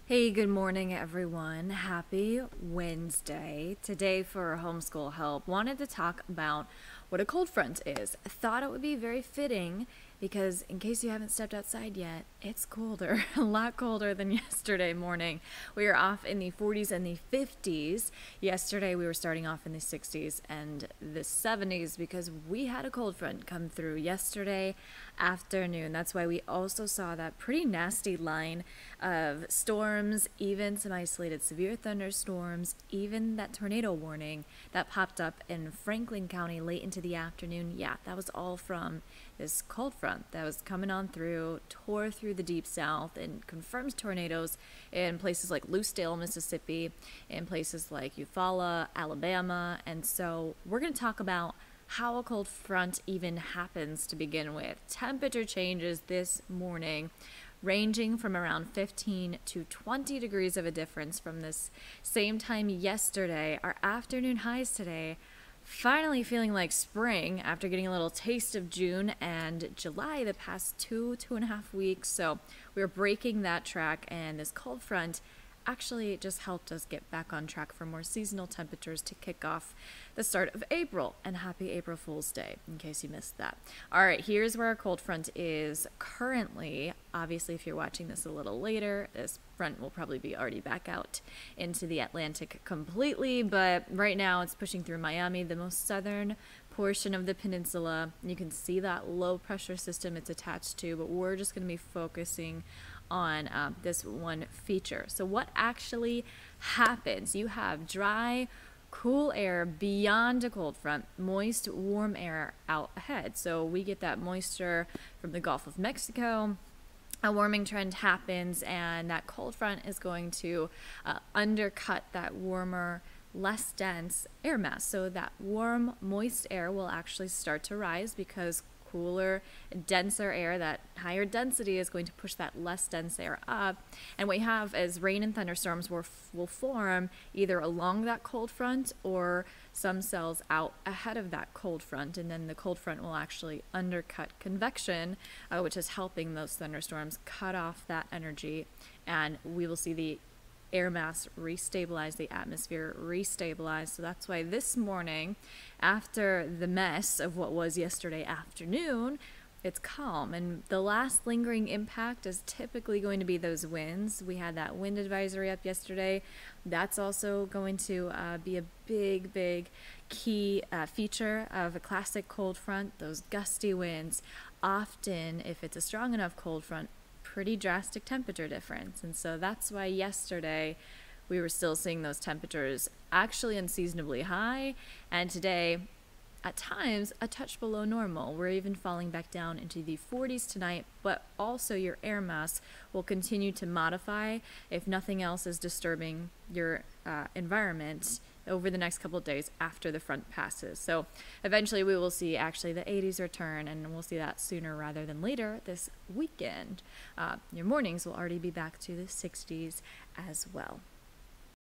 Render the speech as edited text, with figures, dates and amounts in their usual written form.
Hey, good morning, everyone. Happy Wednesday. Today, for Homeschool Help, wanted to talk about what a cold front is. I thought it would be very fitting because, in case you haven't stepped outside yet, it's colder, a lot colder than yesterday morning. We were off in the 40s and the 50s. Yesterday, we were starting off in the 60s and the 70s because we had a cold front come through yesterday afternoon. That's why we also saw that pretty nasty line of storms, even some isolated severe thunderstorms, even that tornado warning that popped up in Franklin County late into the afternoon. Yeah, that was all from this cold front that was coming on through, tore through the deep south, and confirms tornadoes in places like Lucedale, Mississippi, in places like Eufaula, Alabama. And so we're going to talk about how a cold front even happens to begin with. Temperature changes this morning ranging from around 15 to 20 degrees of a difference from this same time yesterday. Our afternoon highs today finally feeling like spring after getting a little taste of June and July the past two and a half weeks. So we're breaking that track, and this cold front actually just helped us get back on track for more seasonal temperatures to kick off the start of April. And happy April Fool's Day, in case you missed that. All right, here's where our cold front is currently. Obviously, if you're watching this a little later, this front will probably be already back out into the Atlantic completely, but right now it's pushing through Miami, the most southern portion of the peninsula. You can see that low pressure system it's attached to, but we're just going to be focusing on this one feature. So what actually happens? You have dry, cool air beyond a cold front, moist, warm air out ahead. So we get that moisture from the Gulf of Mexico. A warming trend happens, and that cold front is going to undercut that warmer, less dense air mass. So that warm, moist air will actually start to rise because cooler, denser air, that higher density, is going to push that less dense air up. And what you have is rain and thunderstorms will form either along that cold front or some cells out ahead of that cold front. And then the cold front will actually undercut convection, which is helping those thunderstorms cut off that energy. And we will see the air mass restabilize, the atmosphere restabilize. So that's why this morning, after the mess of what was yesterday afternoon, it's calm. And the last lingering impact is typically going to be those winds. We had that wind advisory up yesterday. That's also going to be a big key feature of a classic cold front. Those gusty winds, often, if it's a strong enough cold front, pretty drastic temperature difference. And so that's why yesterday we were still seeing those temperatures actually unseasonably high, and today at times a touch below normal. We're even falling back down into the 40s tonight, but also your air mass will continue to modify if nothing else is disturbing your environment over the next couple of days after the front passes. So eventually we will see actually the 80s return, and we'll see that sooner rather than later this weekend. Your mornings will already be back to the 60s as well.